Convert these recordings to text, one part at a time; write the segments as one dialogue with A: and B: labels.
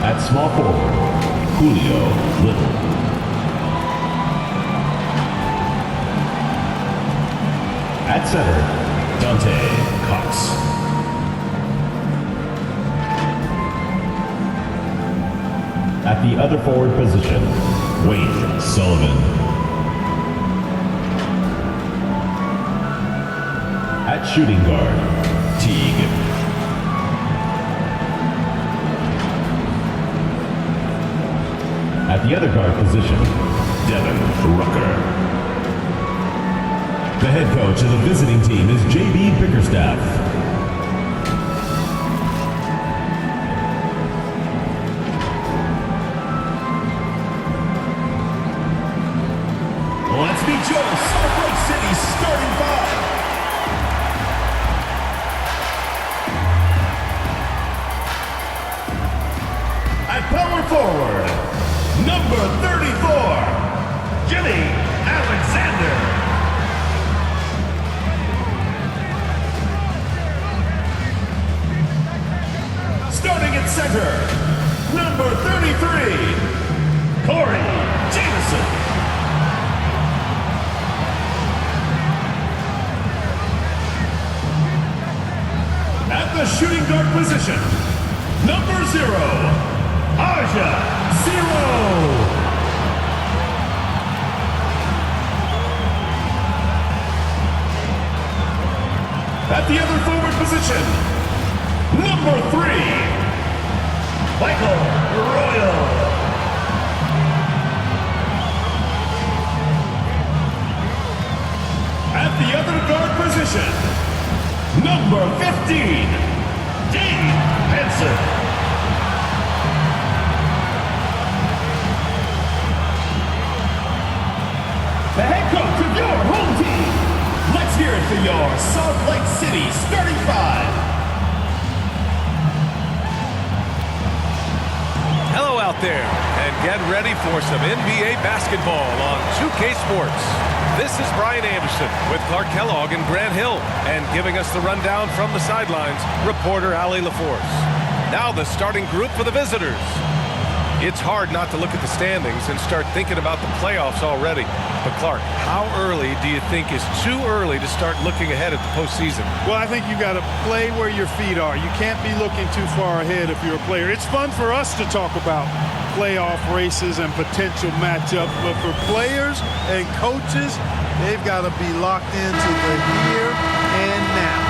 A: At small forward, Julio Little. At center, Dante Cox. At the other forward position, Wayne Sullivan. At shooting guard, Teague. At the other guard position, Devin Rucker. The head coach of the visiting team is J.B. Bickerstaff. Let's meet your Salt Lake City starting five. At power forward, number 34, Jimmy Alexander. Starting at center, number 33, Corey Jameson. At the shooting guard position, number 0, Aja Zero. At the other forward position, number 3, Michael Royal. At the other guard position, number 15, Dave Henson. The head coach of your home team. Let's hear it for your Salt Lake City starting five.
B: Hello out there, and get ready for some NBA basketball on 2K Sports. This is Brian Anderson with Clark Kellogg and Grant Hill, and giving us the rundown from the sidelines, reporter Allie LaForce. Now the starting group for the visitors. It's hard not to look at the standings and start thinking about the playoffs already. But Clark, how early do you think is too early to start looking ahead at the postseason?
C: Well, I think you got to play where your feet are. You can't be looking too far ahead if you're a player. It's fun for us to talk about playoff races and potential matchups, but for players and coaches, they've got to be locked into the here and now.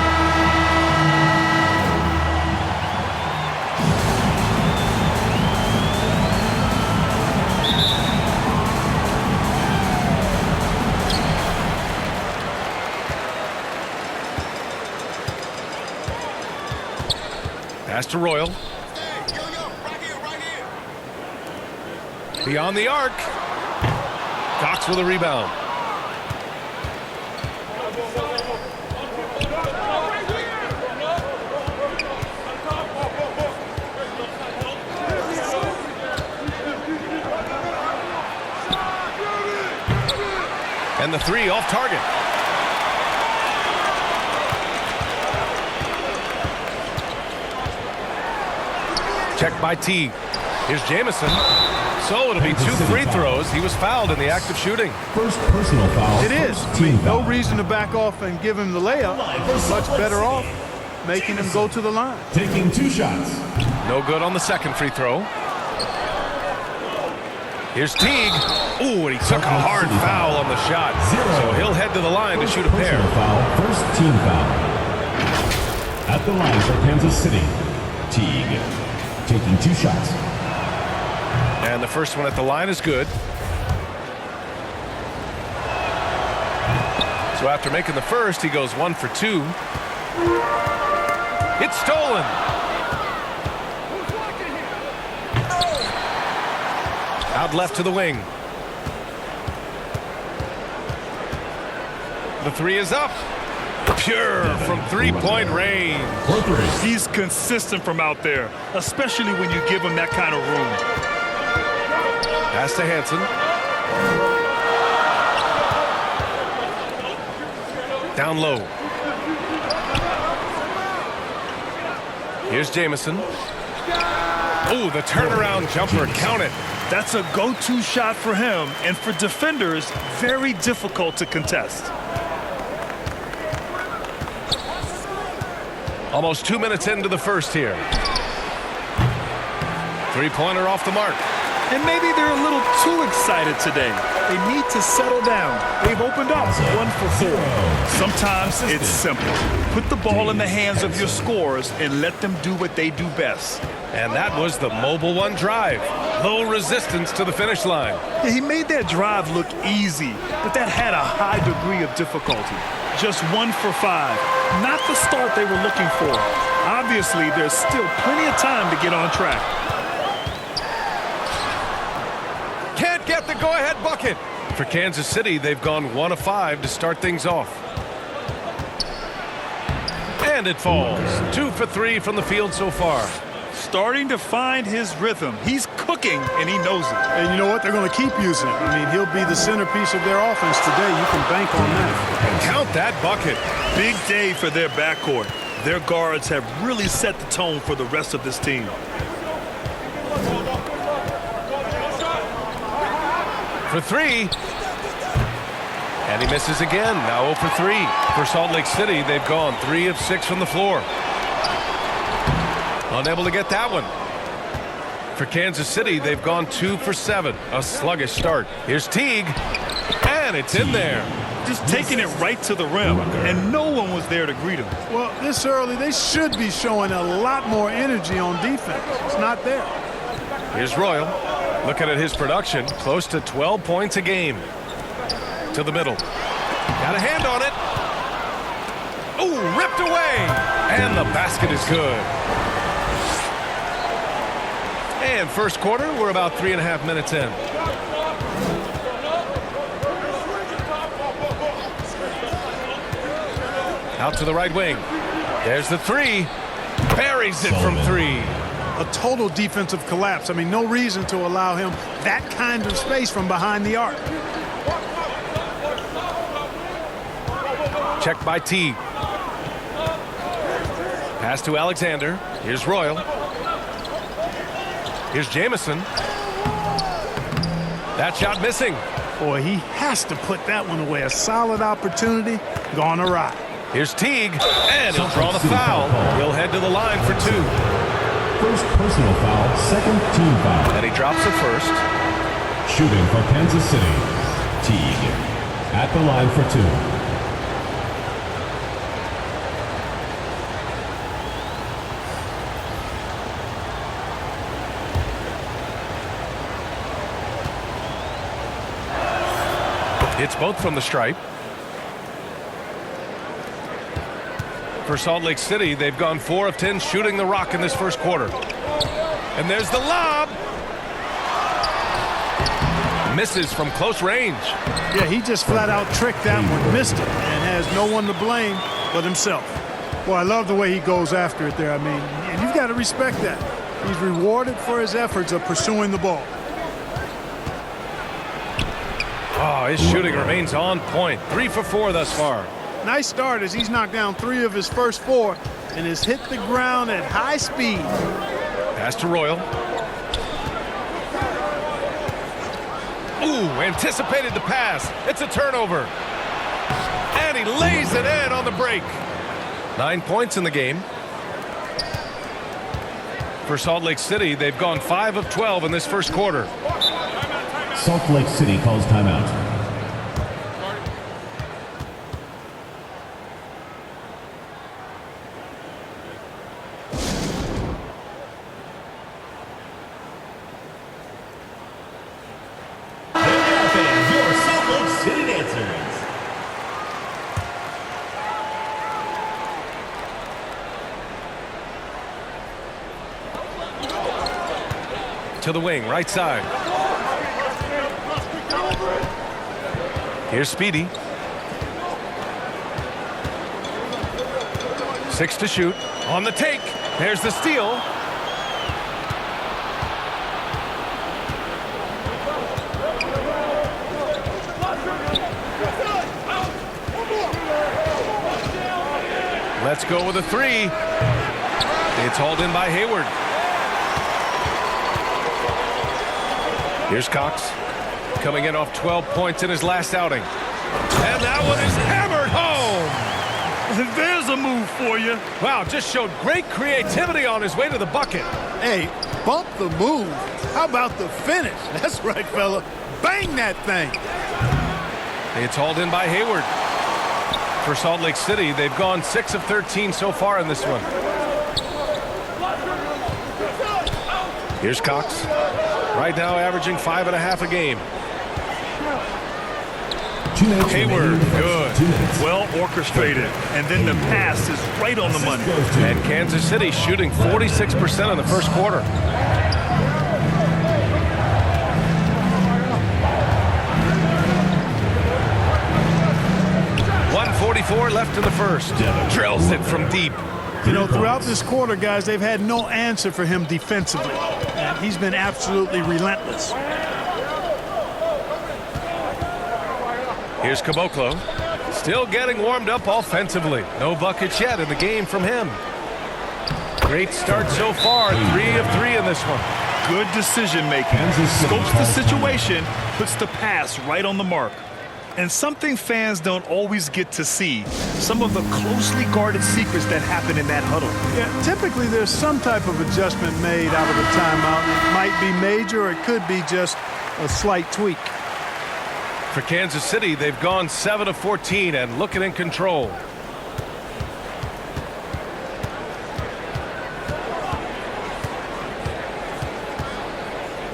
B: Pass to Royal. Beyond the arc. Cox with a rebound. And the three off target. Check by Teague. Here's Jameson. So it'll be 2 free throws. He was fouled in the act of shooting.
A: First personal foul.
C: It is. No reason to back off and give him the layup. Much better off making him go to the line.
A: Taking 2 shots.
B: No good on the second free throw. Here's Teague. Ooh, and he took a hard foul on the shot. So he'll head to the line to shoot a pair.
A: First team foul. At the line for Kansas City, Teague. Taking 2 shots.
B: And the first one at the line is good. So after making the first, he goes 1 for 2. It's stolen. Out left to the wing. The three is up. Pure from 3-point range.
D: He's consistent from out there, especially when you give him that kind of room.
B: Pass to Hansen. Down low. Here's Jameson. Ooh, the turnaround jumper, count it.
D: That's a go-to shot for him, and for defenders, very difficult to contest.
B: Almost 2 minutes into the first here. Three-pointer off the mark.
D: And maybe they're a little too excited today. They need to settle down. They've opened up 1 for 4. Sometimes it's simple. Put the ball in the hands of your scorers and let them do what they do best.
B: And that was the Mobile One drive. Low resistance to the finish line.
D: Yeah, he made that drive look easy, but that had a high degree of difficulty. Just 1 for 5. Not the start they were looking for. Obviously, there's still plenty of time to get on track.
B: Can't get the go-ahead bucket. For Kansas City, they've gone 1 of 5 to start things off. And it falls. 2 for 3 from the field so far.
D: Starting to find his rhythm. He's cooking, and he knows it.
C: And you know what? They're going to keep using him. I mean, he'll be the centerpiece of their offense today. You can bank on that.
B: And count that bucket.
D: Big day for their backcourt. Their guards have really set the tone for the rest of this team.
B: For 3. And he misses again. Now 0 for 3. For Salt Lake City, they've gone 3 of 6 from the floor. Unable to get that one. For Kansas City, they've gone 2 for 7. A sluggish start. Here's Teague. And it's in there.
D: Just taking it right to the rim, and no one was there to greet him.
C: Well, this early, they should be showing a lot more energy on defense. It's not there.
B: Here's Royal. Looking at his production, close to 12 points a game. To the middle. Got a hand on it. Ooh, ripped away. And the basket is good. And first quarter, we're about 3.5 minutes in. Out to the right wing. There's the 3. Buries it from 3.
C: A total defensive collapse. I mean, no reason to allow him that kind of space from behind the arc.
B: Check by T. Pass to Alexander. Here's Royal. Here's Jamison. That shot missing.
C: Boy, he has to put that one away. A solid opportunity gone awry.
B: Here's Teague, and he'll draw the foul. He'll head to the line for 2.
A: First personal foul, second team foul.
B: And he drops the first.
A: Shooting for Kansas City, Teague. At the line for 2.
B: It's both from the stripe. For Salt Lake City, they've gone 4 of 10 shooting the rock in this first quarter. And there's the lob. Misses from close range.
C: Yeah, he just flat out tricked that one, missed it, and has no one to blame but himself. Boy, I love the way he goes after it there. I mean, and you've got to respect that. He's rewarded for his efforts of pursuing the ball.
B: Oh, his shooting remains on point. 3 for 4 thus far.
C: Nice start as he's knocked down 3 of his first 4 and has hit the ground at high speed.
B: Pass to Royal. Ooh, anticipated the pass. It's a turnover. And he lays it in on the break. 9 points in the game. For Salt Lake City, they've gone 5 of 12 in this first quarter.
A: Salt Lake City calls timeout.
E: Your Salt Lake City Dancers.
B: To the wing, right side. Here's Speedy. 6 to shoot. On the take. There's the steal. Let's go with a 3. It's hauled in by Hayward. Here's Cox, coming in off 12 points in his last outing. And that one is hammered home.
D: There's a move for you.
B: Wow, just showed great creativity on his way to the bucket.
C: Hey, bump the move. How about the finish? That's right, fella. Bang that thing.
B: It's hauled in by Hayward. For Salt Lake City, they've gone 6 of 13 so far in this one. Here's Cox. Right now averaging 5.5 a game. Hayward, good.
D: Well orchestrated. And then the pass is right on the money.
B: And Kansas City shooting 46% in the first quarter. .144 left in the first. Drills it from deep.
C: You know, throughout this quarter, guys, they've had no answer for him defensively. And he's been absolutely relentless.
B: Here's Caboclo. Still getting warmed up offensively. No buckets yet in the game from him. Great start so far. 3 of 3 in this one.
D: Good decision making. Scopes the situation, puts the pass right on the mark. And something fans don't always get to see, some of the closely guarded secrets that happen in that huddle.
C: Yeah, typically there's some type of adjustment made out of the timeout. It might be major, or it could be just a slight tweak.
B: For Kansas City, they've gone 7 of 14 and looking in control.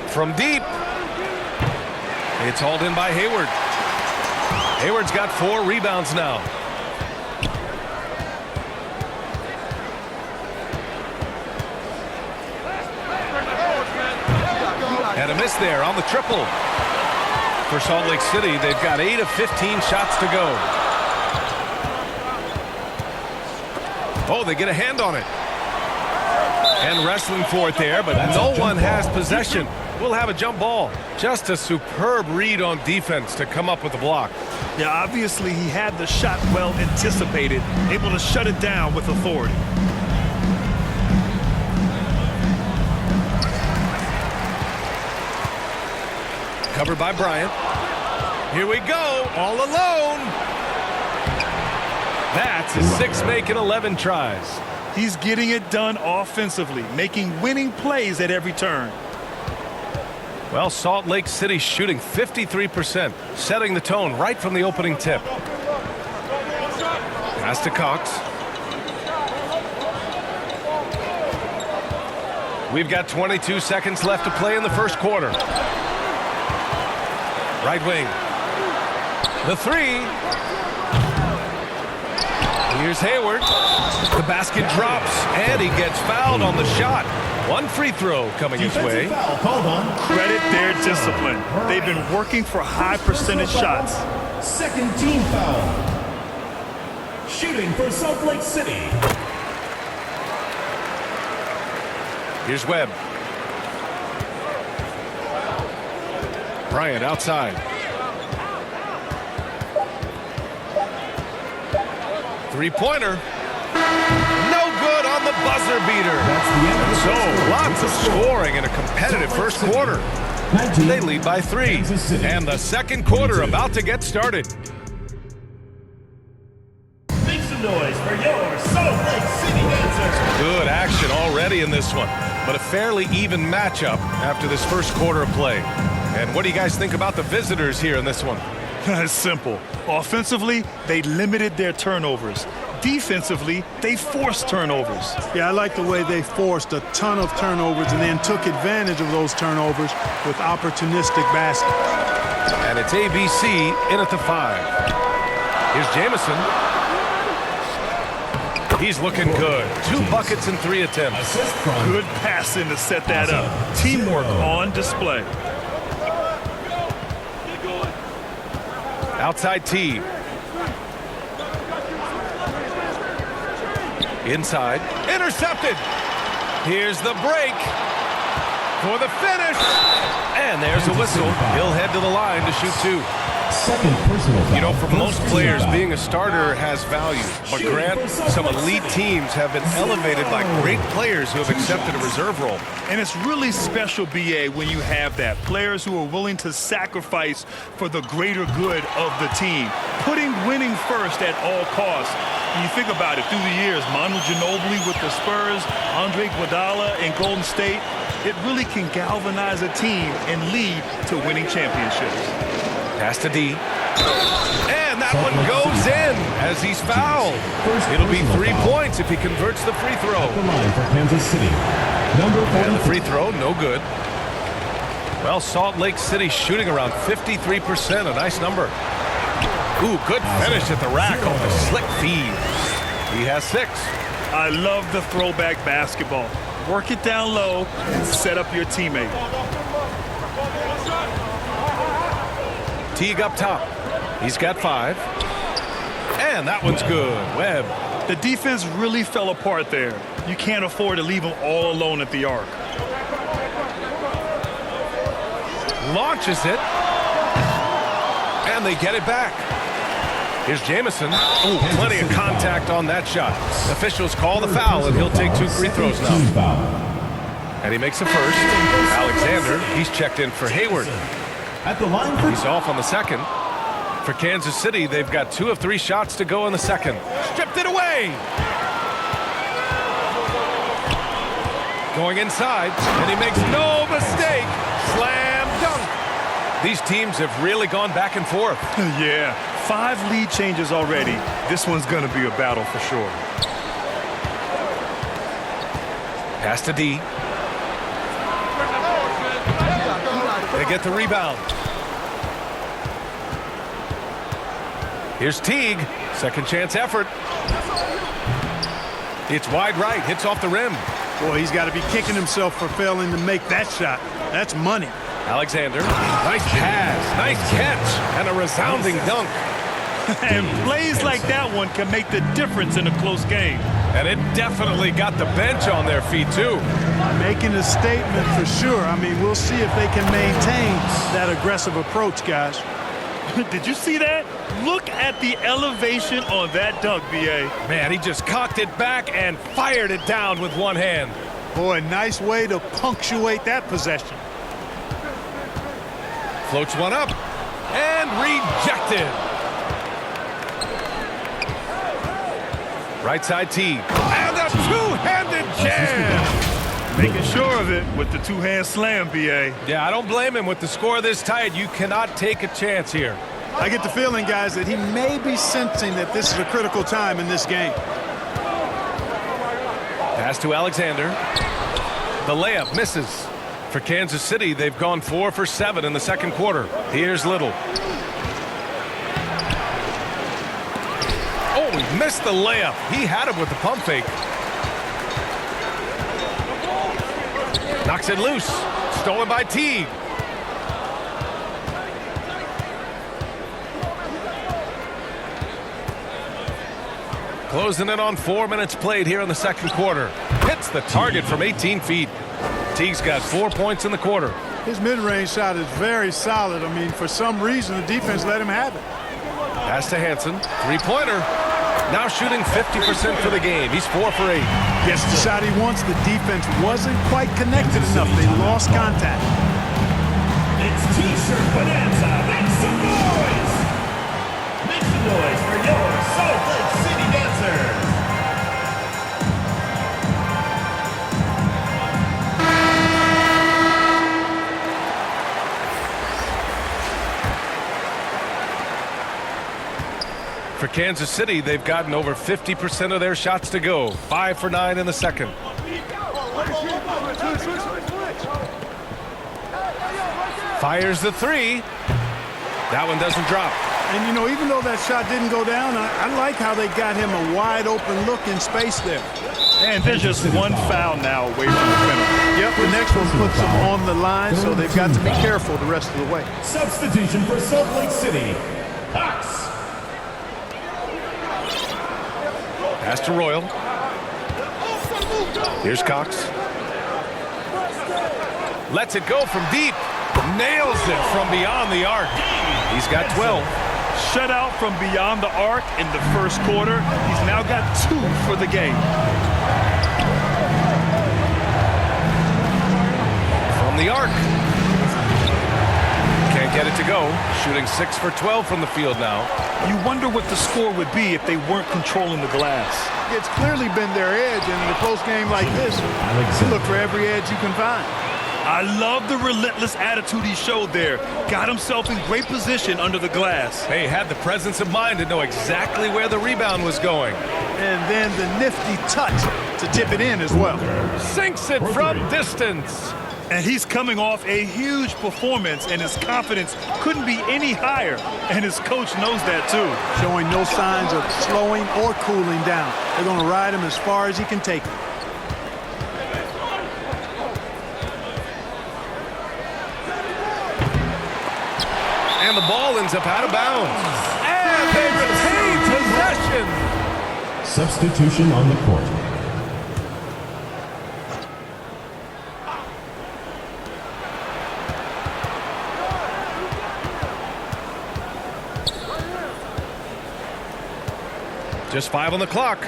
B: From deep. It's hauled in by Hayward. Hayward's got 4 rebounds now. And a miss there on the triple. For Salt Lake City, they've got 8 of 15 shots to go. Oh, they get a hand on it. And wrestling for it there, but no one has possession. We'll have a jump ball. Just a superb read on defense to come up with the block.
D: Yeah, obviously he had the shot well anticipated, able to shut it down with authority.
B: Covered by Bryant. Here we go, all alone. That's his 6th make in 11 tries.
D: He's getting it done offensively, making winning plays at every turn.
B: Well, Salt Lake City shooting 53%, setting the tone right from the opening tip. Pass to Cox. We've got 22 seconds left to play in the first quarter. Right wing. The 3. Here's Hayward. The basket drops, and he gets fouled on the shot. 1 free throw coming his way.
D: Credit their discipline. They've been working for high percentage shots.
E: Second team foul. Shooting for Salt Lake City.
B: Here's Webb. Bryant outside. 3-pointer. No good on the buzzer beater. So lots of scoring in a competitive first quarter. They lead by 3. And the second quarter about to get started.
E: Make some noise for your Salt Lake City Dancers.
B: Good action already in this one, but a fairly even matchup after this first quarter of play. And what do you guys think about the visitors here in this one?
D: It's simple. Offensively, they limited their turnovers. Defensively, they forced turnovers.
C: Yeah, I like the way they forced a ton of turnovers and then took advantage of those turnovers with opportunistic baskets.
B: And it's ABC in at the 5. Here's Jamison. He's looking good. 2 buckets and 3 attempts.
D: Good passing to set that up. Teamwork on display.
B: Outside T. Inside. Intercepted. Here's the break for the finish. And there's a whistle. He'll head to the line to shoot 2.
A: Second personal foul.
B: You know, for most
A: First
B: players,
A: foul.
B: being a starter has value. But Grant, some elite teams have been elevated by great players who have accepted a reserve role.
D: And it's really special, BA, when you have that. Players who are willing to sacrifice for the greater good of the team. Putting winning first at all costs. When you think about it, through the years, Manu Ginobili with the Spurs, Andre Iguodala in Golden State, it really can galvanize a team and lead to winning championships.
B: Pass to D. And that one goes in as he's fouled. It'll be 3 points if he converts the free throw.
A: The line for Kansas City. Number
B: And the
A: 43.
B: free throw, no good. Well, Salt Lake City shooting around 53%, a nice number. Ooh, good finish at the rack off a slick feed. He has 6.
D: I love the throwback basketball. Work it down low and set up your teammate.
B: Teague up top. He's got 5. And that one's good. Webb.
D: The defense really fell apart there. You can't afford to leave them all alone at the arc.
B: Launches it. And they get it back. Here's Jamison. Ooh, plenty of contact on that shot. Officials call the foul, and he'll take 2 free throws now.
A: Team foul.
B: And he makes a first. Alexander, he's checked in for Hayward.
A: At the line for
B: He's off on the second. For Kansas City, they've got 2 of 3 shots to go in the second. Stripped it away. Going inside, and he makes no mistake. Slam dunk. These teams have really gone back and forth.
D: Yeah, 5 lead changes already. This one's going to be a battle for sure.
B: Pass to D. They get the rebound. Here's Teague. Second chance effort. It's wide right. Hits off the rim.
C: Boy, he's got to be kicking himself for failing to make that shot. That's money.
B: Alexander. Nice pass. Nice catch. And a resounding dunk.
D: And plays like that one can make the difference in a close game.
B: And it definitely got the bench on their feet, too.
C: Making a statement for sure. I mean, we'll see if they can maintain that aggressive approach, guys.
D: Did you see that? Look at the elevation on that dunk, B.A.
B: Man, he just cocked it back and fired it down with one hand.
C: Boy, nice way to punctuate that possession.
B: Floats one up and rejected. Right side Teague. And a two-handed jam.
D: Making sure of it with the 2-hand slam, B.A.
B: Yeah, I don't blame him. With the score this tight, you cannot take a chance here.
C: I get the feeling, guys, that he may be sensing that this is a critical time in this game.
B: Pass to Alexander. The layup misses. For Kansas City, they've gone 4 for 7 in the second quarter. Here's Little. Oh, he missed the layup. He had him with the pump fake. Knocks it loose. Stolen by Teague. Closing in on 4 minutes played here in the second quarter. Hits the target from 18 feet. Teague's got 4 points in the quarter.
C: His mid-range shot is very solid. I mean, for some reason, the defense let him have it.
B: Pass to Hansen. Three-pointer. Now shooting 50% for the game. He's 4 for 8.
C: Gets the shot he wants. The defense wasn't quite connected enough. They lost contact.
E: It's T-shirt bonanza. Make some noise. Make some noise for your Salt Lake City dancers.
B: For Kansas City, they've gotten over 50% of their shots to go. 5 for 9 in the second. Fires the three. That one doesn't drop.
C: And, you know, even though that shot didn't go down, I like how they got him a wide-open look in space there.
D: And there's just one foul now away from the penalty.
C: Yep, the next one puts them on the line, so they've got to be careful the rest of the way.
E: Substitution for Salt Lake City. Cox.
B: Pass to Royal. Here's Cox. Lets it go from deep. Nails it from beyond the arc. He's got 12.
D: Shut out from beyond the arc in the first quarter. He's now got 2 for the game.
B: From the arc. Can't get it to go. Shooting 6 for 12 from the field now.
D: You wonder what the score would be if they weren't controlling the glass.
C: It's clearly been their edge, and in a close game like this, you look for every edge you can find.
D: I love the relentless attitude he showed there. Got himself in great position under the glass.
B: Hey, had the presence of mind to know exactly where the rebound was going.
C: And then the nifty touch to tip it in as well.
B: Sinks it from distance.
D: And he's coming off a huge performance, and his confidence couldn't be any higher. And his coach knows that, too.
C: Showing no signs of slowing or cooling down. They're going to ride him as far as he can take him.
B: And the ball ends up out of bounds. And they retain possession.
A: Substitution on the court.
B: Just 5 on the clock.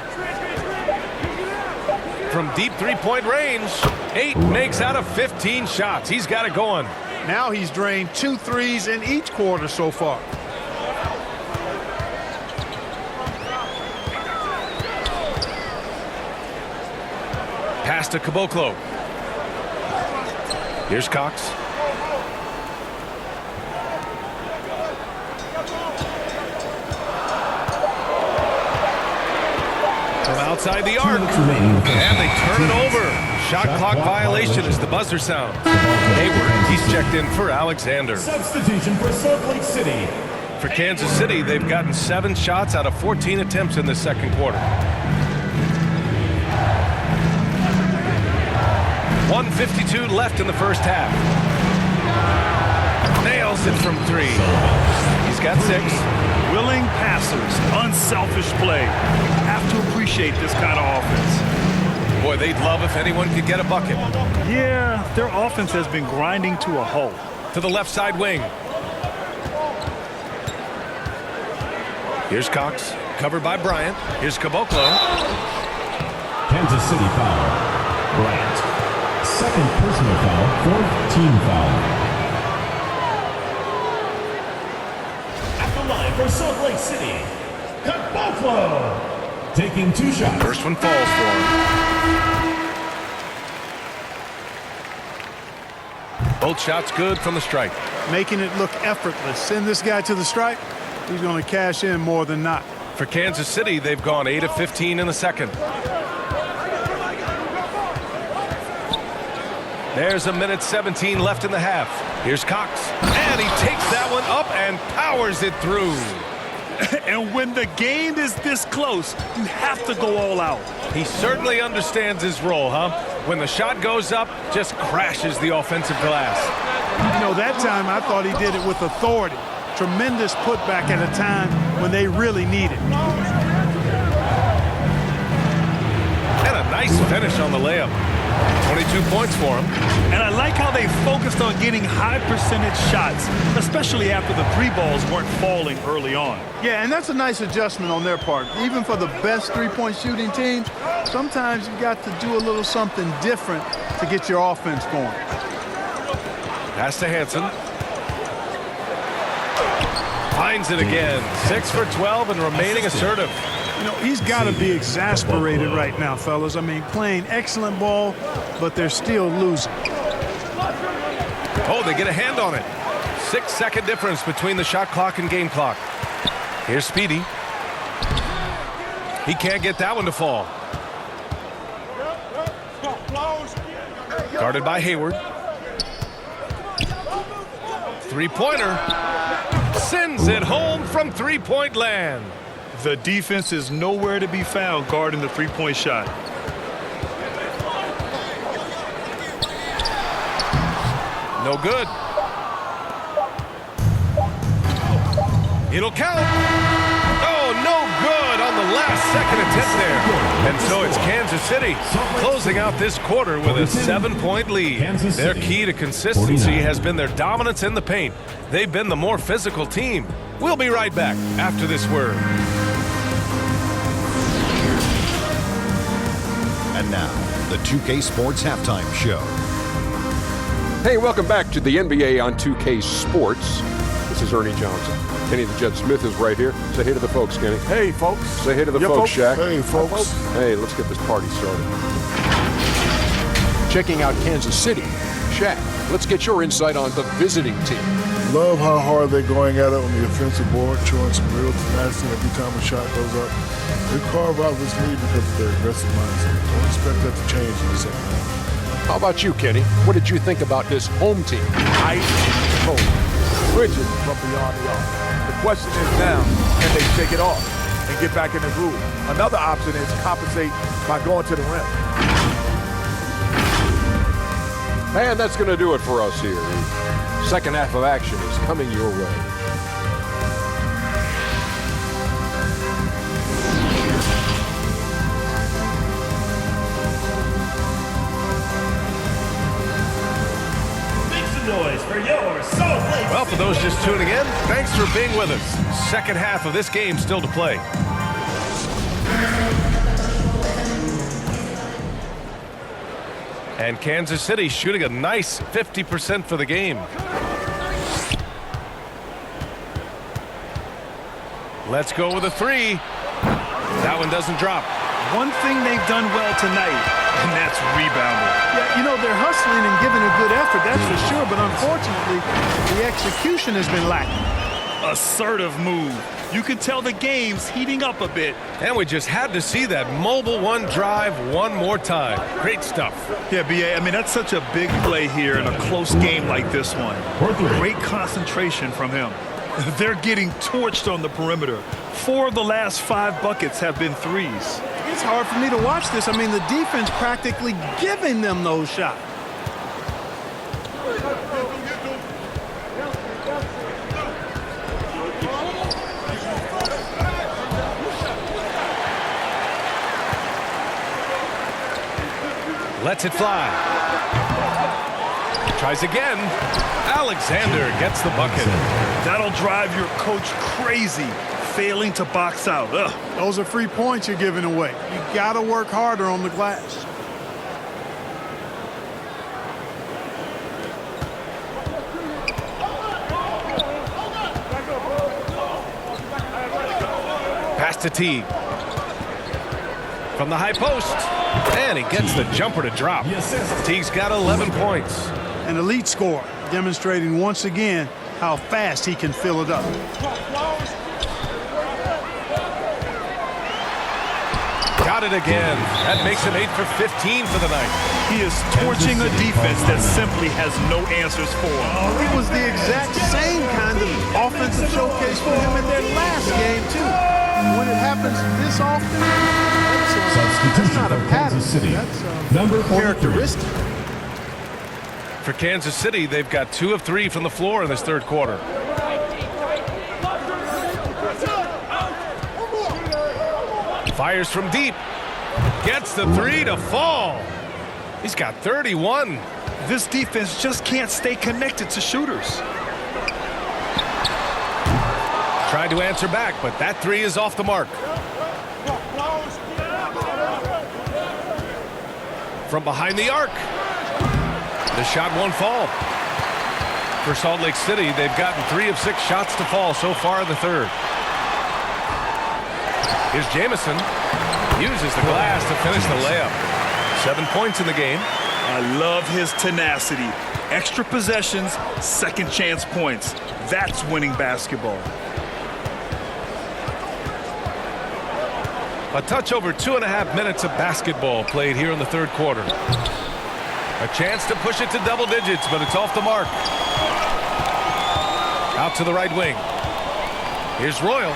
B: From deep three-point range, 8 makes out of 15 shots. He's got it going.
C: Now he's drained 2 threes in each quarter so far.
B: Pass to Caboclo. Here's Cox. From outside the arc. And they turn it over. Shot clock violation as the buzzer sounds. Hayward, he's checked in for Alexander.
A: Substitution for Salt Lake City.
B: For Kansas City, they've gotten 7 shots out of 14 attempts in the second quarter. 1:52 left in the first half. Nails it from 3. He's got 6.
D: Willing passers, unselfish play. Have to appreciate this kind of offense.
B: Boy, they'd love if anyone could get a bucket.
D: Yeah, their offense has been grinding to a halt.
B: To the left side wing. Here's Cox, covered by Bryant. Here's Caboclo.
A: Kansas City foul. Bryant. Second personal foul, 4th team foul.
E: At the line for Salt Lake City, Caboclo.
A: Taking 2 shots.
B: First one falls for him. Both shots good from the stripe.
C: Making it look effortless. Send this guy to the stripe. He's going to cash in more than not.
B: For Kansas City, they've gone 8 of 15 in the second. There's 1:17 left in the half. Here's Cox. And he takes that one up and powers it through.
D: And when the game is this close, you have to go all out.
B: He certainly understands his role, huh? When the shot goes up, just crashes the offensive glass.
C: You know, that time I thought he did it with authority. Tremendous putback at a time when they really need it.
B: And a nice finish on the layup. 22 points for him.
D: And I like how they focused on getting high percentage shots, especially after the 3 balls weren't falling early on.
C: Yeah, and that's a nice adjustment on their part. Even for the best three-point shooting teams, sometimes you got to do a little something different to get your offense going.
B: Pass to Hansen. Finds it again. 6 for 12 and remaining assertive.
C: You know, he's got to be exasperated right now, fellas. I mean, playing excellent ball, but they're still losing.
B: Oh, they get a hand on it. 6-second difference between the shot clock and game clock. Here's Speedy. He can't get that one to fall. Guarded by Hayward. 3-pointer. Sends it home from 3-point land.
D: The defense is nowhere to be found guarding the 3-point shot.
B: No good. It'll count. Oh, no good on the last second attempt there. And so it's Kansas City closing out this quarter with a 7-point lead. Their key to consistency has been their dominance in the paint. They've been the more physical team. We'll be right back after this word.
F: And now, the 2K Sports Halftime Show.
G: Hey, welcome back to the NBA on 2K Sports. This is Ernie Johnson. Kenny the Jet Smith is right here. Say hey to the folks, Kenny.
H: Hey, folks.
G: Say hey to the folks, Shaq.
H: Hey, folks.
G: Hey, let's get this party started. Checking out Kansas City. Shaq, let's get your insight on the visiting team.
H: Love how hard they're going at it on the offensive board, showing some real tenacity every time a shot goes up. They carve out this lead because of their aggressive mindset. Don't expect that to change in the second half.
G: How about you, Kenny? What did you think about this home team?
I: Ice cold. Bridges from beyond the arc. The question is now, can they shake it off and get back in the groove? Another option is compensate by going to the rim.
G: And that's going to do it for us here. The second half of action is coming your way.
E: Noise for your Salt Lake
B: Well, for those just tuning in, thanks for being with us. Second half of this game still to play. And Kansas City shooting a nice 50% for the game. Let's go with a three. That one doesn't drop.
D: One thing they've done well tonight, and that's rebounding.
C: Yeah, you know, they're hustling and giving a good effort, that's for sure, but unfortunately, the execution has been lacking.
D: Assertive move. You can tell the game's heating up a bit.
B: And we just had to see that mobile one drive one more time. Great stuff.
D: Yeah, B.A., I mean, that's such a big play here in a close game like this one. Great concentration from him. They're getting torched on the perimeter. 4 of the last 5 buckets have been threes.
C: It's hard for me to watch this. I mean, the defense practically giving them those shots.
B: Lets it fly. Tries again. Alexander gets the bucket.
D: That'll drive your coach crazy, failing to box out. Ugh.
C: Those are free points you're giving away. You got to work harder on the glass.
B: Pass to Teague. From the high post. And he gets the jumper to drop. Teague's got 11 points.
C: An elite scorer, demonstrating once again how fast he can fill it up.
B: Got it again. That makes him 8 for 15 for the night.
D: He is torching a defense that simply has no answers for him.
C: It was the exact same kind of offensive showcase for him in their last game, too. When it happens this often, that's not a pattern. That's
A: Number 43.
C: characteristic.
B: For Kansas City, they've got 2 of 3 from the floor in this third quarter. Fires from deep. Gets the 3 to fall. He's got 31.
D: This defense just can't stay connected to shooters.
B: Tried to answer back, but that 3 is off the mark. From behind the arc. The shot won't fall. For Salt Lake City, they've gotten 3 of 6 shots to fall so far in the third. Here's Jamison. Uses the glass to finish the layup. 7 points in the game.
D: I love his tenacity. Extra possessions, second chance points. That's winning basketball.
B: A touch over 2.5 minutes of basketball played here in the third quarter. A chance to push it to double digits, but it's off the mark. Out to the right wing. Here's Royal.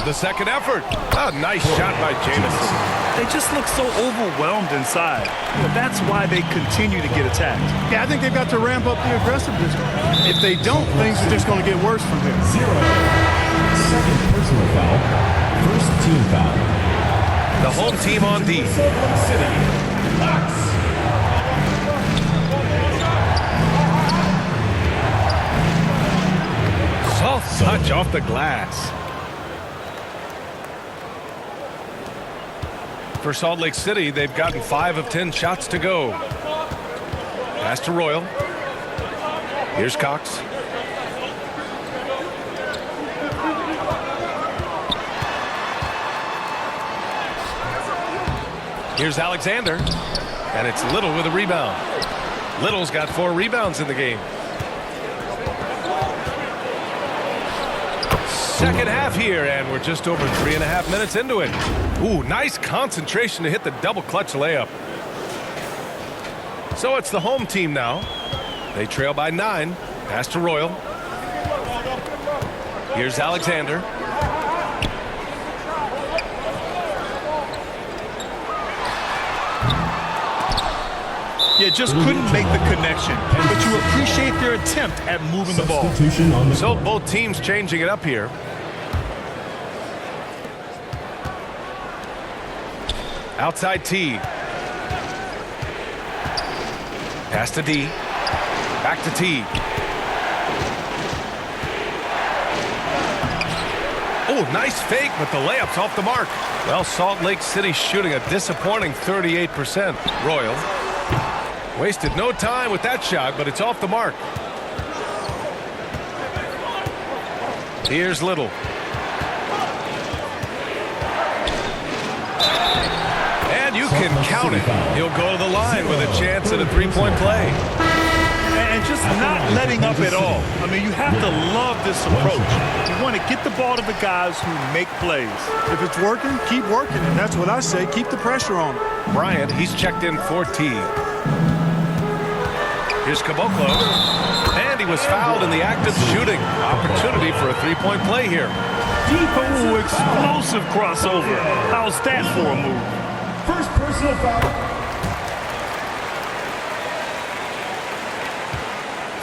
B: The second effort. A nice shot by Jamison.
D: They just look so overwhelmed inside. But that's why they continue to get attacked.
C: Yeah, I think they've got to ramp up the aggressiveness. If they don't, things are just going to get worse from here.
A: 0. Second personal foul. First Team foul.
B: The home team on D.
E: Salt Lake City, Cox.
B: Soft touch off the glass. For Salt Lake City, they've gotten 5 of 10 shots to go. Pass to Royal. Here's Cox. Here's Alexander. And it's Little with a rebound. Little's got 4 rebounds in the game. Second half here, and we're just over 3.5 minutes into it. Ooh, nice concentration to hit the double clutch layup. So it's the home team now. They trail by 9. Pass to Royal. Here's Alexander.
D: Yeah, just couldn't make the connection, but you appreciate their attempt at moving the ball.
A: Substitution on the
B: So
A: court.
B: both teams changing it up here. Outside T. Pass to D. Back to T. Oh, nice fake, but the layup's off the mark. Well, Salt Lake City shooting a disappointing 38%. Royal wasted no time with that shot, but it's off the mark. Here's Little. And you can count it. He'll go to the line with a chance at a three-point play.
D: And just not letting up at all. I mean, you have to love this approach. You want to get the ball to the guys who make plays.
C: If it's working, keep working. And that's what I say. Keep the pressure on him.
B: Bryant, he's checked in for T. Here's Caboclo. And he was fouled in the act of shooting. Opportunity for a three-point play here.
D: Ooh, explosive crossover. How's that for a move?
E: First personal foul.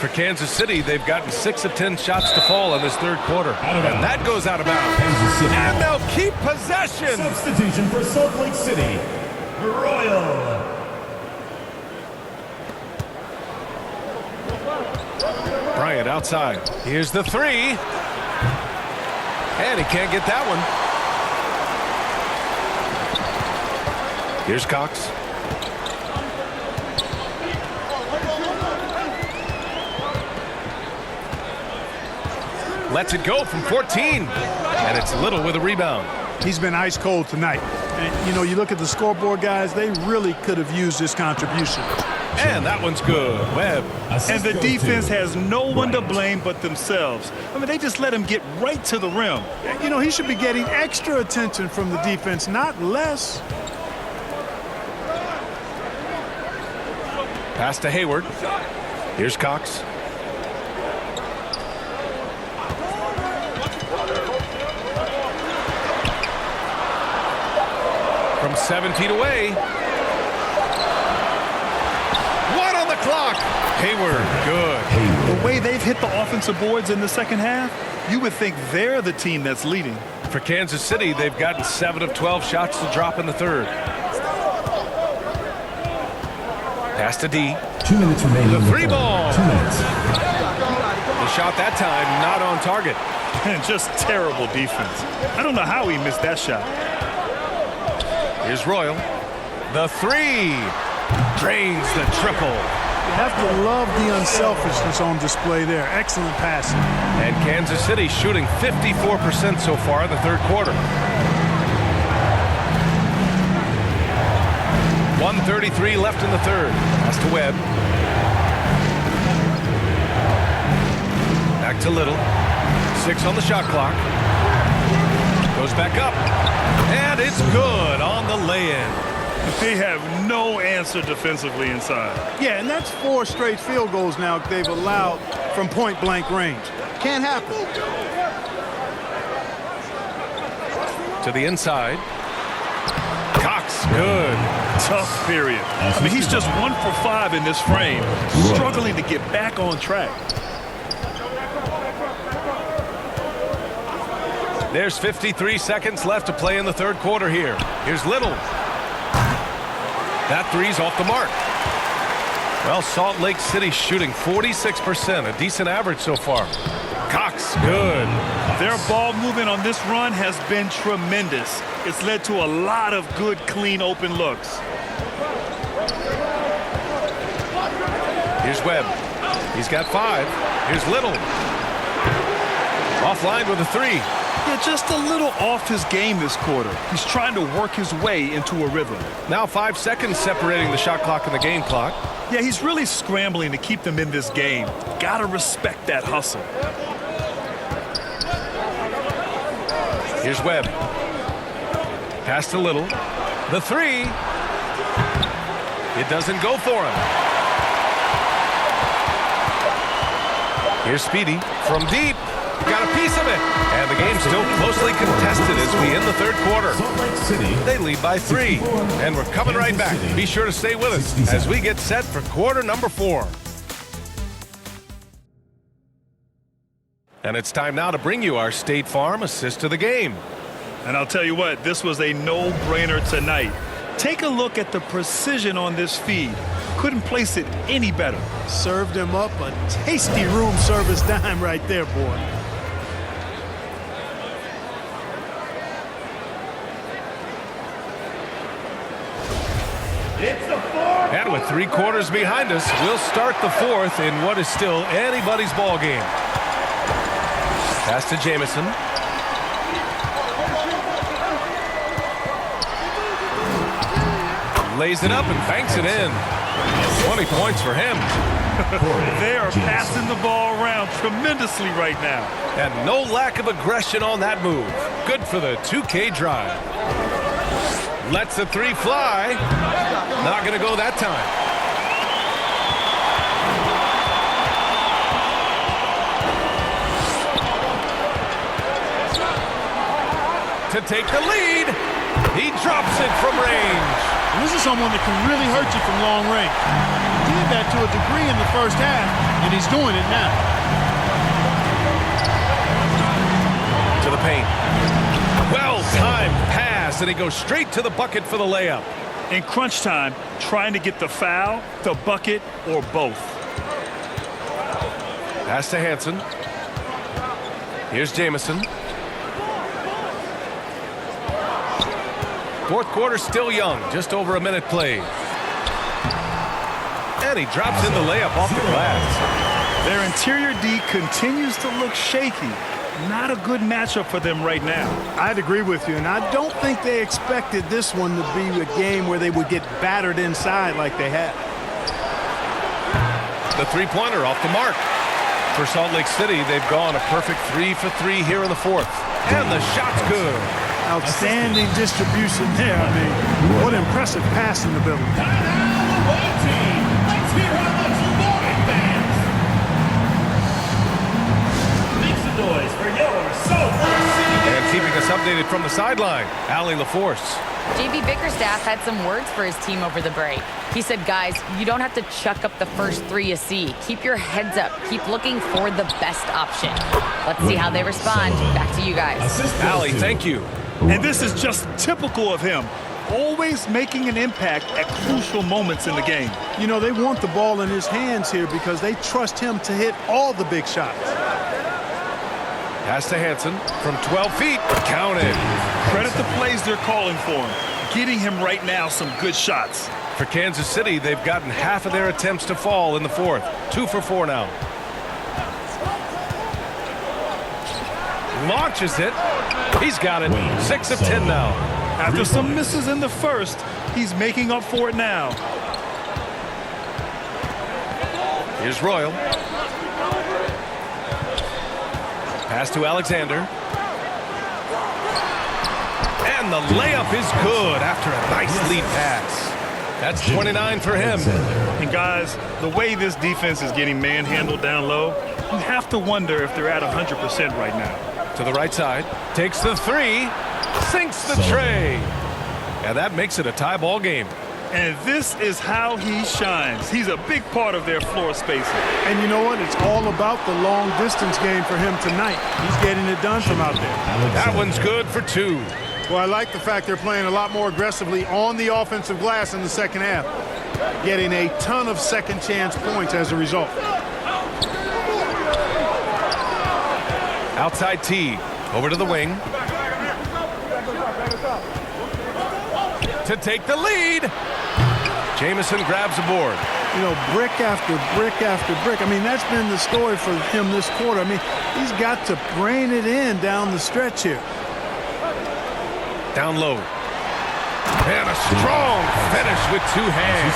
B: For Kansas City, they've gotten 6 of 10 shots to fall in this third quarter. And that goes out of bounds. And they'll keep possession.
E: Substitution for Salt Lake City, Royal.
B: Bryant outside. Here's the 3. And he can't get that one. Here's Cox. Lets it go from 14. And it's Little with a rebound.
C: He's been ice cold tonight. And, you know, you look at the scoreboard, guys, they really could have used this contribution.
B: And that one's good. Webb.
D: And the defense has no one to blame but themselves. I mean, they just let him get right to the rim.
C: You know, he should be getting extra attention from the defense, not less.
B: Pass to Hayward. Here's Cox. From 7 feet away. One on the clock. Hayward, good.
D: The way they've hit the offensive boards in the second half, you would think they're the team that's leading.
B: For Kansas City, they've gotten 7 of 12 shots to drop in the third. Pass to D.
A: 2 minutes remaining.
B: The 3 ball.
A: 2 minutes.
B: The shot that time not on target.
D: And just terrible defense. I don't know how he missed that shot.
B: Here's Royal. The 3. Drains the triple.
C: You have to love the unselfishness on display there. Excellent passing.
B: And Kansas City shooting 54% so far in the third quarter. 1:33 left in the third. Pass to Webb. Back to Little. 6 on the shot clock. Goes back up. And it's good on the lay-in.
D: They have no answer defensively inside.
C: Yeah, and that's 4 straight field goals now they've allowed from point-blank range. Can't happen.
B: To the inside. Cox, good.
D: Tough period. I mean, he's just 1 for 5 in this frame, struggling to get back on track.
B: There's 53 seconds left to play in the third quarter here. Here's Little. That three's off the mark. Well, Salt Lake City shooting 46%, a decent average so far. Cox, good.
D: Their ball movement on this run has been tremendous. It's led to a lot of good, clean, open looks.
B: Here's Webb. He's got 5. Here's Little. Offline with a 3.
D: Yeah, just a little off his game this quarter. He's trying to work his way into a rhythm.
B: Now 5 seconds separating the shot clock and the game clock.
D: Yeah, he's really scrambling to keep them in this game. Gotta respect that hustle.
B: Here's Webb. Pass to Little. The 3. It doesn't go for him. Here's Speedy from deep. Got a piece of it. And the game's still closely contested as we end the third quarter.
A: Salt Lake City.
B: They lead by 3. And we're coming right back. Be sure to stay with us as we get set for quarter number 4. And it's time now to bring you our State Farm assist to the game.
D: And I'll tell you what, this was a no-brainer tonight. Take a look at the precision on this feed. Couldn't place it any better.
C: Served him up a tasty room service dime right there, boy.
E: It's the fourth.
B: And with 3 quarters behind us, we'll start the fourth in what is still anybody's ball game. Pass to Jamison. Lays it up and banks it in. 20 points for him.
D: They are passing the ball around tremendously right now.
B: And no lack of aggression on that move. Good for the 2K drive. Lets the 3 fly. Not going to go that time. To take the lead. He drops it from range.
C: And this is someone that can really hurt you from long range. He did that to a degree in the first half, and he's doing it now.
B: To the paint. Well-timed pass, and he goes straight to the bucket for the layup.
D: In crunch time, trying to get the foul, the bucket, or both.
B: Pass to Hansen. Here's Jamison. Fourth quarter still young, just over a minute played. And he drops in the layup off the glass.
D: Their interior D continues to look shaky. Not a good matchup for them right now.
C: I'd agree with you, and I don't think they expected this one to be a game where they would get battered inside like they had.
B: The three-pointer off the mark. For Salt Lake City, they've gone a perfect 3 for 3 here in the fourth. And the shot's good.
C: Outstanding distribution there. I mean, what impressive pass in the building.
E: Away team. Let's hear how much you want it, fans. Make some noise for your Salt Lake City.
B: And keeping us updated from the sideline, Allie LaForce.
J: JB Bickerstaff had some words for his team over the break. He said, guys, you don't have to chuck up the first 3 you see. Keep your heads up. Keep looking for the best option. Let's see how they respond. Back to you guys.
B: Allie, thank you.
D: And this is just typical of him. Always making an impact at crucial moments in the game.
C: You know, they want the ball in his hands here because they trust him to hit all the big shots.
B: Pass to Hansen from 12 feet. Counted.
D: Credit the plays they're calling for him. Getting him right now some good shots.
B: For Kansas City, they've gotten half of their attempts to fall in the fourth. 2 for 4 now. Launches it. He's got it. 6 of 10 now.
D: After some misses in the first, he's making up for it now.
B: Here's Royal. Pass to Alexander. And the layup is good after a nice lead pass. That's 29 for him.
D: And guys, the way this defense is getting manhandled down low, you have to wonder if they're at 100% right now.
B: To the right side, takes the 3, sinks the tray. And that makes it a tie ball game.
D: And this is how he shines. He's a big part of their floor spacing.
C: And you know what? It's all about the long distance game for him tonight. He's getting it done from out there.
B: That one's good for 2.
C: Well, I like the fact they're playing a lot more aggressively on the offensive glass in the second half, getting a ton of second chance points as a result.
B: Outside T, over to the wing. To take the lead. Jamison grabs a board.
C: You know, brick after brick after brick. I mean, that's been the story for him this quarter. I mean, he's got to brain it in down the stretch here.
B: Down low. And a strong finish with 2 hands.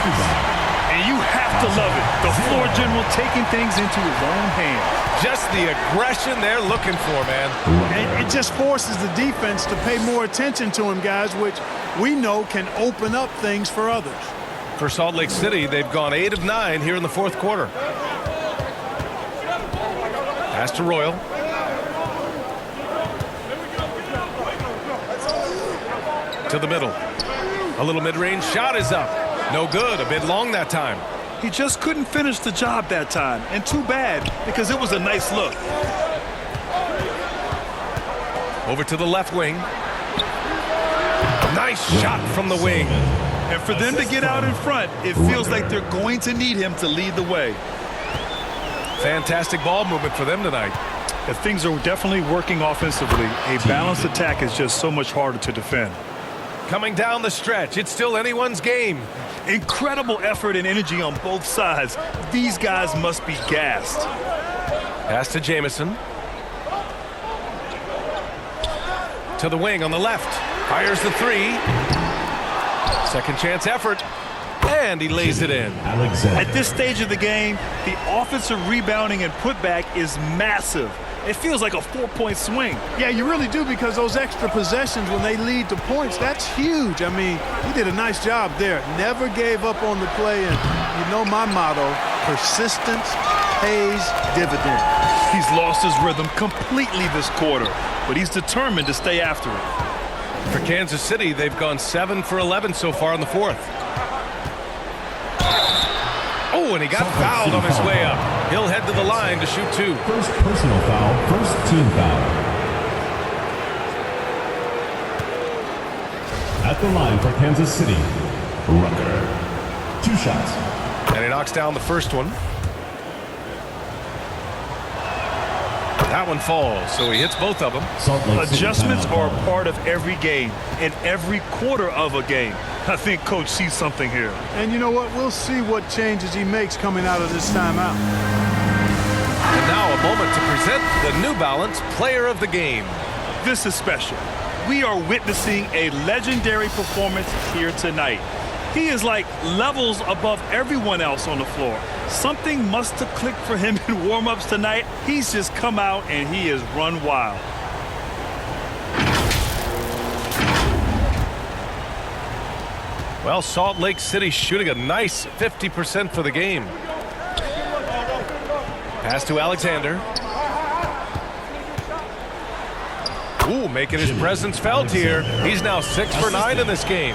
D: And you have to love it. The floor general taking things into his own hands.
B: Just the aggression they're looking for, man.
C: And it just forces the defense to pay more attention to him, guys, which we know can open up things for others.
B: For Salt Lake City, they've gone 8 of 9 here in the fourth quarter. Pass to Royal. To the middle. A little mid-range shot is up. No good. A bit long that time.
D: He just couldn't finish the job that time. And too bad, because it was a nice look.
B: Over to the left wing. Nice shot from the wing.
D: And for them to get out in front, it feels like they're going to need him to lead the way.
B: Fantastic ball movement for them tonight.
D: If things are definitely working offensively, a balanced attack is just so much harder to defend.
B: Coming down the stretch, it's still anyone's game.
D: Incredible effort and energy on both sides. These guys must be gassed.
B: Pass to Jamison. To the wing on the left. Fires the 3. Second chance effort. And he lays it in.
D: At this stage of the game, the offensive rebounding and putback is massive. It feels like a 4-point swing.
C: Yeah, you really do, because those extra possessions when they lead to points, that's huge. I mean, he did a nice job there. Never gave up on the play, and you know my motto, persistence pays dividends.
D: He's lost his rhythm completely this quarter, but he's determined to stay after it.
B: For Kansas City, they've gone 7 for 11 so far in the fourth. Oh, and he got fouled on his way up. He'll head to the line to shoot 2.
A: First personal foul, first team foul. At the line for Kansas City, Rucker. 2 shots.
B: And he knocks down the first one. That one falls, so he hits both of them.
D: Adjustments are a part of every game and every quarter of a game. I think Coach sees something here.
C: And you know what? We'll see what changes he makes coming out of this timeout.
B: And now a moment to present the New Balance Player of the Game.
D: This is special. We are witnessing a legendary performance here tonight. He is like levels above everyone else on the floor. Something must have clicked for him in warm-ups tonight. He's just come out and he has run wild.
B: Well, Salt Lake City shooting a nice 50% for the game. Pass to Alexander. Ooh, making his presence felt here. He's now 6 for 9 in this game.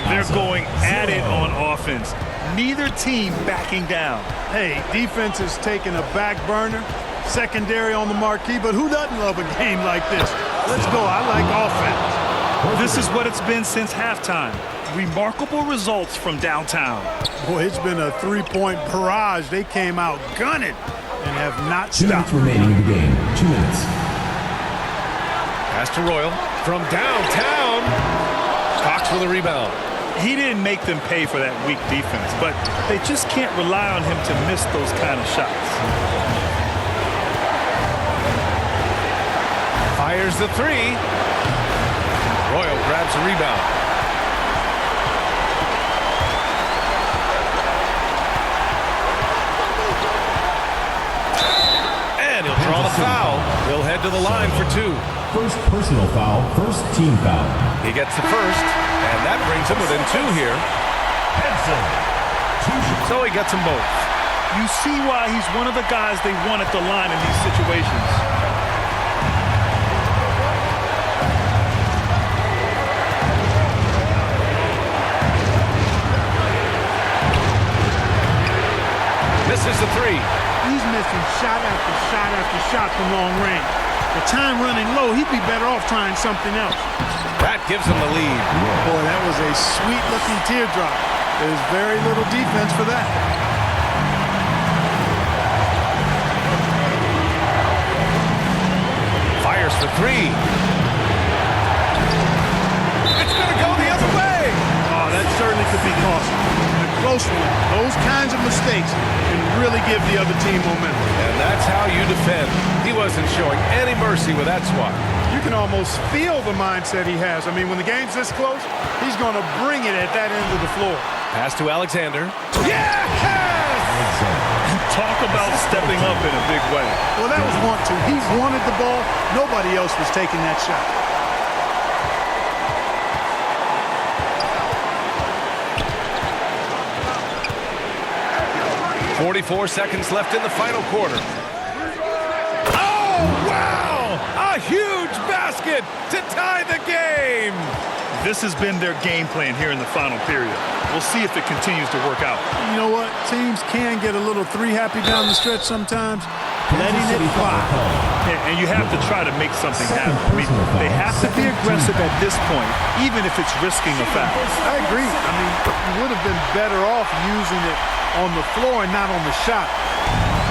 D: They're going at it on offense. Neither team backing down.
C: Hey, defense is taking a back burner, secondary on the marquee, but who doesn't love a game like this? Let's go. I like offense.
D: This is what it's been since halftime. Remarkable results from downtown.
C: Boy, it's been a 3-point barrage. They came out gunning and have not
A: 2
C: stopped.
A: minutes remaining in the game. 2 minutes.
B: Pass to Royal from downtown. Cox with a rebound.
D: He didn't make them pay for that weak defense, but they just can't rely on him to miss those kind of shots.
B: Fires the 3. Royal grabs a rebound. And he'll draw the foul. He'll head to the line for 2.
A: First personal foul, first team foul.
B: He gets the first, and that brings him within 2 here. So he gets them both.
D: You see why he's one of the guys they want at the line in these situations.
B: misses the three.
C: He's missing shot after shot after shot from long range. The time running low, he'd be better off trying something else.
B: That gives him the lead.
C: Boy, that was a sweet-looking teardrop. There's very little defense for that.
B: Fires for three. It's going to go the other way.
C: Oh, that certainly could be costly. A close one. Those kinds of mistakes can really give the other team momentum.
B: And that's how you defend. He wasn't showing any mercy with that swat.
C: You can almost feel the mindset he has. I mean, when the game's this close, he's going to bring it at that end of the floor.
B: Pass to Alexander.
C: Yes!
D: Talk about stepping up in a big way.
C: Well, that was want to. He wanted the ball. Nobody else was taking that shot.
B: 44 seconds left in the final quarter. Oh, wow! A huge basket to tie the game!
D: This has been their game plan here in the final period. We'll see if it continues to work out.
C: You know what? Teams can get a little three-happy down the stretch sometimes. Letting it fly.
D: And you have to try to make something happen. I mean, they have to be aggressive at this point, even if it's risking a foul.
C: I agree. I mean, you would have been better off using it on the floor and not on the shot.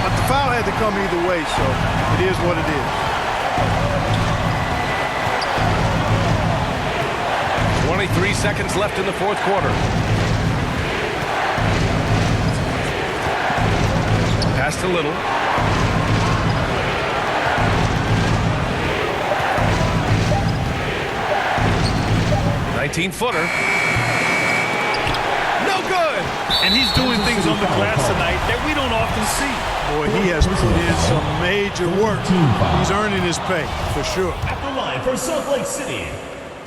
C: But the foul had to come either way, so it is what it is.
B: 23 seconds left in the fourth quarter. Pass to Little. Footer. No good.
D: And he's doing things on the glass tonight that we don't often see.
C: Boy, he has put in some major work. He's earning his pay, for sure.
E: At the line for Salt Lake City,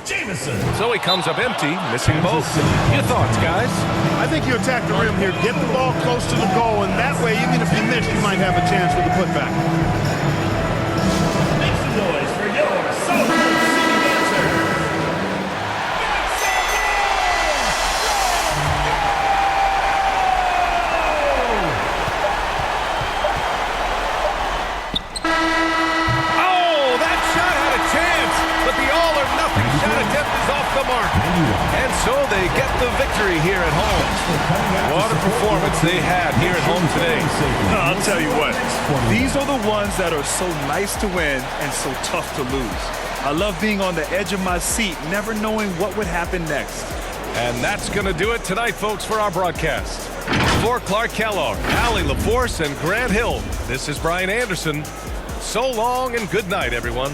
E: Jamison.
B: So he comes up empty, missing both. Your thoughts, guys?
C: I think you attack the rim here, get the ball close to the goal, and that way, even if you miss, you might have a chance for the putback.
E: Make some noise for your Salt Lake City dancer.
B: And so they get the victory here at home. What a performance they had here at home today.
D: I'll tell you what, these are the ones that are so nice to win and so tough to lose. I love being on the edge of my seat, never knowing what would happen next.
B: And that's going to do it tonight, folks, for our broadcast. For Clark Kellogg, Allie LaForce, and Grant Hill, this is Brian Anderson. So long and good night, everyone.